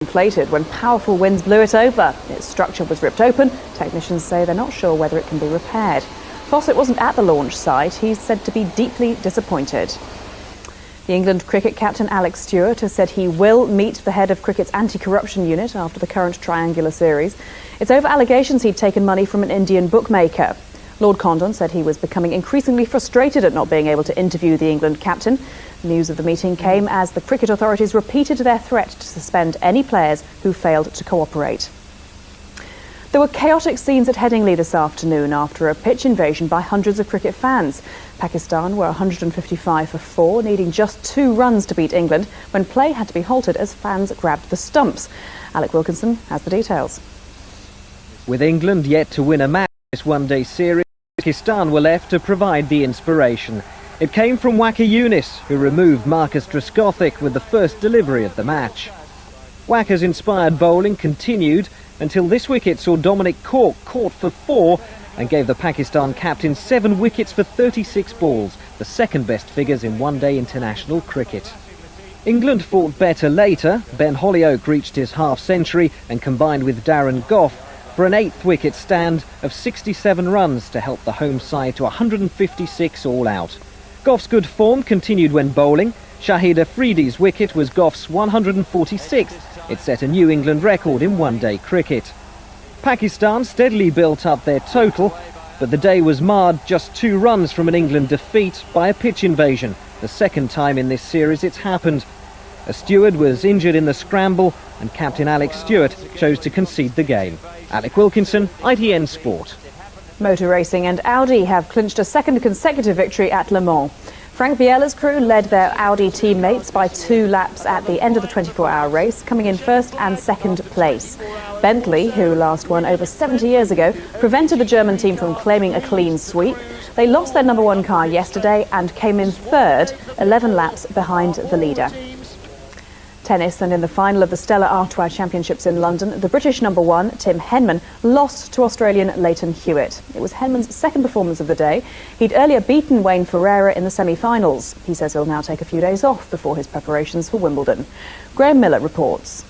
inflated when powerful winds blew it over. Its structure was ripped open. Technicians say they're not sure whether it can be repaired. Fossett wasn't at the launch site. He's said to be deeply disappointed. The England cricket captain Alex Stewart has said he will meet the head of cricket's anti-corruption unit after the current triangular series. It's over allegations he'd taken money from an Indian bookmaker. Lord Condon said he was becoming increasingly frustrated at not being able to interview the England captain. News of the meeting came as the cricket authorities repeated their threat to suspend any players who failed to cooperate. There were chaotic scenes at Headingley this afternoon after a pitch invasion by hundreds of cricket fans. Pakistan were 155 for 4, needing just 2 runs to beat England when play had to be halted as fans grabbed the stumps. Alec Wilkinson has the details. With England yet to win a match this one-day series, Pakistan were left to provide the inspiration. It came from Waqar Younis, who removed Marcus Trescothick with the first delivery of the match. Waqar's inspired bowling continued until this wicket saw Dominic Cork caught for 4 and gave the Pakistan captain 7 wickets for 36 balls, the second best figures in one-day international cricket. England fought better later. Ben Hollioake reached his half-century and combined with Darren Gough for an 8th wicket stand of 67 runs to help the home side to 156 all out. Gough's good form continued when bowling. Shahid Afridi's wicket was Gough's 146th. It set a New England record in one-day cricket. Pakistan steadily built up their total, but the day was marred just 2 runs from an England defeat by a pitch invasion, the second time in this series it's happened. A steward was injured in the scramble and captain Alex Stewart chose to concede the game. Alec Wilkinson, ITN Sport. Motor racing and Audi have clinched a second consecutive victory at Le Mans. Frank Biela's crew led their Audi teammates by 2 laps at the end of the 24-hour race, coming in first and second place. Bentley, who last won over 70 years ago, prevented the German team from claiming a clean sweep. They lost their number 1 car yesterday and came in third, 11 laps behind the leader. Tennis, and in the final of the Stella Artois Championships in London, the British number 1, Tim Henman, lost to Australian Leighton Hewitt. It was Henman's second performance of the day. He'd earlier beaten Wayne Ferreira in the semi-finals. He says he'll now take a few days off before his preparations for Wimbledon. Graham Miller reports.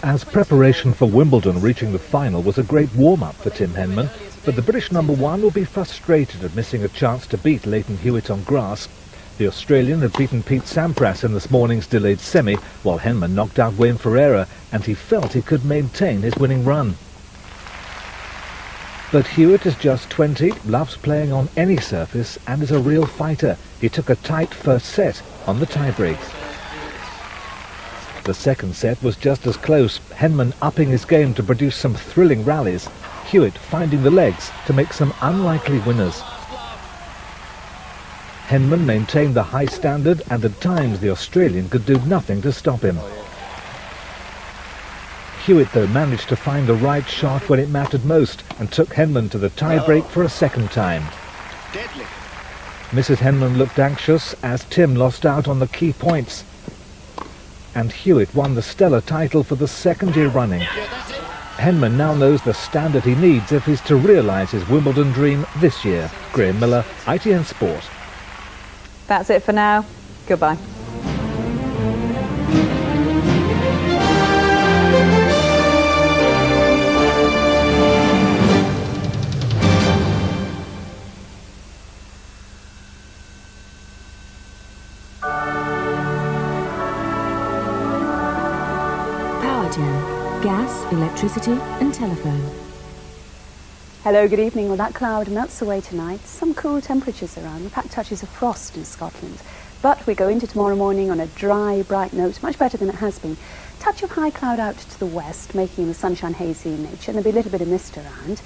As preparation for Wimbledon reaching the final was a great warm-up for Tim Henman, but the British number 1 will be frustrated at missing a chance to beat Leighton Hewitt on grass. The Australian had beaten Pete Sampras in this morning's delayed semi, while Henman knocked out Wayne Ferreira, and he felt he could maintain his winning run. But Hewitt is just 20, loves playing on any surface, and is a real fighter. He took a tight first set on the tiebreak. The second set was just as close, Henman upping his game to produce some thrilling rallies, Hewitt finding the legs to make some unlikely winners. Henman maintained the high standard, and at times the Australian could do nothing to stop him. Hewitt, though, managed to find the right shot when it mattered most and took Henman to the tie-break for a second time. Deadly. Mrs. Henman looked anxious as Tim lost out on the key points. And Hewitt won the Stella title for the second year running. Henman now knows the standard he needs if he's to realise his Wimbledon dream this year. Graham Miller, ITN Sport. That's it for now. Goodbye. Powergen, gas, electricity and telephone. Hello, good evening. Well, that cloud melts away tonight. Some cool temperatures around. In fact, touches of frost in Scotland. But we go into tomorrow morning on a dry, bright note, much better than it has been. Touch of high cloud out to the west, making the sunshine hazy in nature, and there'll be a little bit of mist around.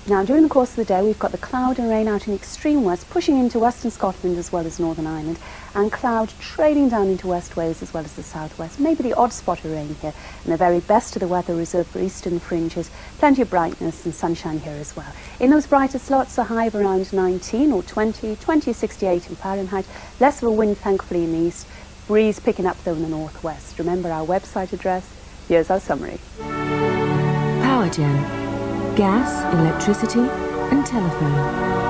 Now, during the course of the day, we've got the cloud and rain out in the extreme west, pushing into western Scotland as well as Northern Ireland, and cloud trailing down into West Wales as well as the southwest. Maybe the odd spot of rain here, and the very best of the weather reserved for eastern fringes. Plenty of brightness and sunshine here as well. In those brighter slots, a high of around 19 or 20, 68 in Fahrenheit. Less of a wind, thankfully, in the east. Breeze picking up, though, in the northwest. Remember our website address? Here's our summary. Powergen, gas, electricity and telephone.